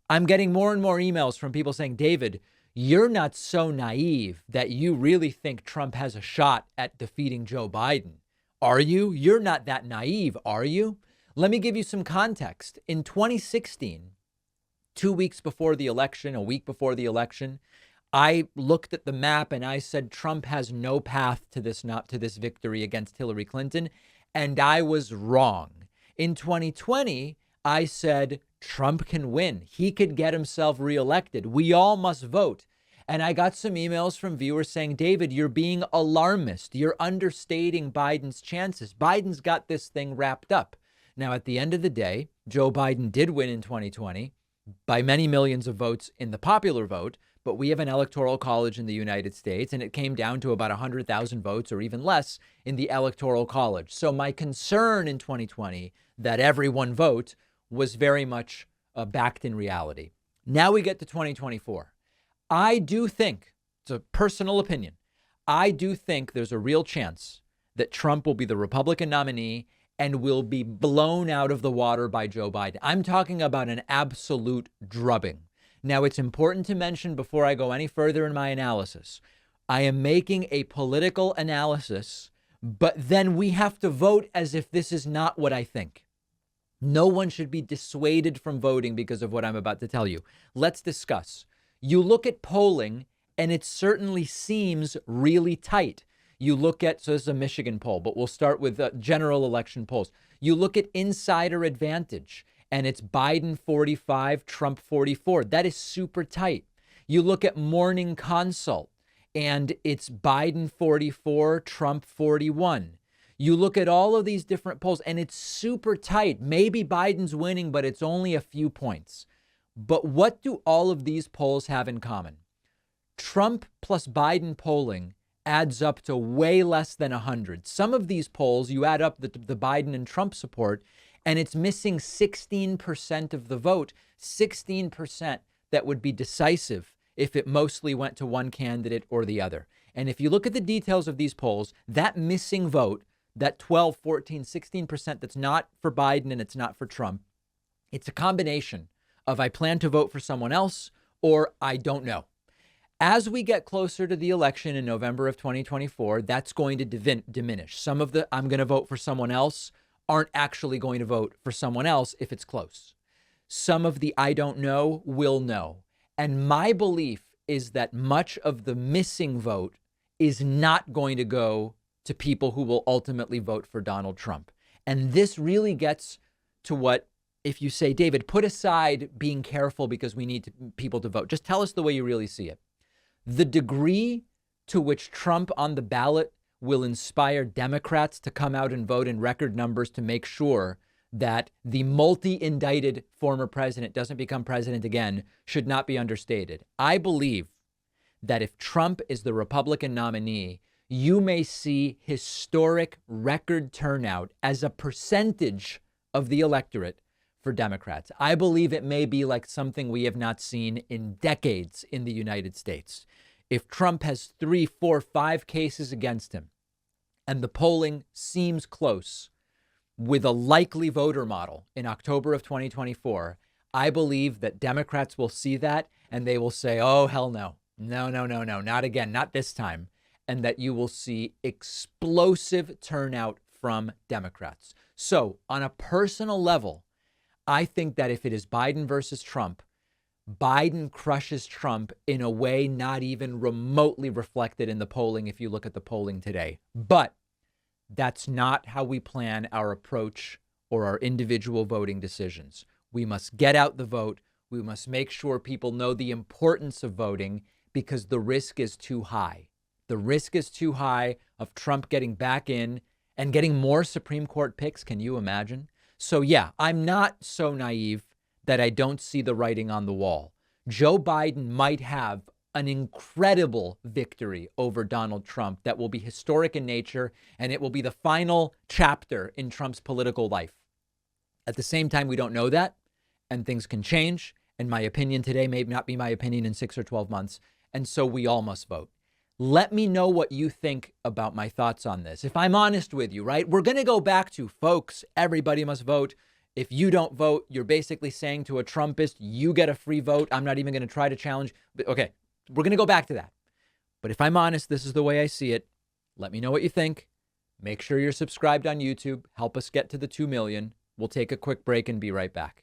I'm getting more and more emails from people saying, David, you're not so naive that you really think Trump has a shot at defeating Joe Biden. Are you? You're not that naive, are you? Let me give you some context. In 2016, 2 weeks before the election, a week before the election, I looked at the map and I said Trump has no path to this, not to this victory against Hillary Clinton. And I was wrong. In 2020, I said Trump can win. He could get himself reelected. We all must vote. And I got some emails from viewers saying, David, you're being alarmist. You're understating Biden's chances. Biden's got this thing wrapped up. Now, at the end of the day, Joe Biden did win in 2020 by many millions of votes in the popular vote. But we have an electoral college in the United States, and it came down to about 100,000 votes or even less in the electoral college. So my concern in 2020 that everyone vote was very much backed in reality. Now we get to 2024. I do think, it's a personal opinion, I do think there's a real chance that Trump will be the Republican nominee and will be blown out of the water by Joe Biden. I'm talking about an absolute drubbing. Now, it's important to mention before I go any further in my analysis, I am making a political analysis, but then we have to vote as if this is not what I think. No one should be dissuaded from voting because of what I'm about to tell you. Let's discuss. You look at polling, and it certainly seems really tight. You look at, so this is a Michigan poll, but we'll start with general election polls. You look at Insider Advantage, and it's Biden 45, Trump 44. That is super tight. You look at Morning Consult, and it's Biden 44, Trump 41. You look at all of these different polls, and it's super tight. Maybe Biden's winning, but it's only a few points. But what do all of these polls have in common? Trump plus Biden polling adds up to way less than 100. Some of these polls, you add up the Biden and Trump support, and it's missing 16% of the vote, 16% that would be decisive if it mostly went to one candidate or the other. And if you look at the details of these polls, that missing vote, that 12, 14, 16% that's not for Biden and it's not for Trump, it's a combination of I plan to vote for someone else or I don't know. As we get closer to the election in November of 2024, that's going to diminish. Some of the I'm going to vote for someone else aren't actually going to vote for someone else if it's close. Some of the I don't know will know. And my belief is that much of the missing vote is not going to go to people who will ultimately vote for Donald Trump. And this really gets to what, if you say, David, put aside being careful because we need people to vote. Just tell us the way you really see it. The degree to which Trump on the ballot will inspire Democrats to come out and vote in record numbers to make sure that the multi-indicted former president doesn't become president again should not be understated. I believe that if Trump is the Republican nominee, you may see historic record turnout as a percentage of the electorate for Democrats. I believe it may be like something we have not seen in decades in the United States. If Trump has 3, 4, 5 cases against him and the polling seems close with a likely voter model in October of 2024, I believe that Democrats will see that and they will say, oh, hell no, not again, not this time. And that you will see explosive turnout from Democrats. So on a personal level, I think that if it is Biden versus Trump, Biden crushes Trump in a way not even remotely reflected in the polling if you look at the polling today. But that's not how we plan our approach or our individual voting decisions. We must get out the vote. We must make sure people know the importance of voting because the risk is too high. The risk is too high of Trump getting back in and getting more Supreme Court picks. Can you imagine? So, yeah, I'm not so naive that I don't see the writing on the wall. Joe Biden might have an incredible victory over Donald Trump that will be historic in nature, and it will be the final chapter in Trump's political life. At the same time, we don't know that, and things can change. And my opinion today may not be my opinion in 6 or 12 months. And so we all must vote. Let me know what you think about my thoughts on this. If I'm honest with you, right? We're going to go back to, folks, everybody must vote. If you don't vote, you're basically saying to a Trumpist, you get a free vote. I'm not even going to try to challenge. But okay, we're going to go back to that. But if I'm honest, this is the way I see it. Let me know what you think. Make sure you're subscribed on YouTube. Help us get to the 2 million. We'll take a quick break and be right back.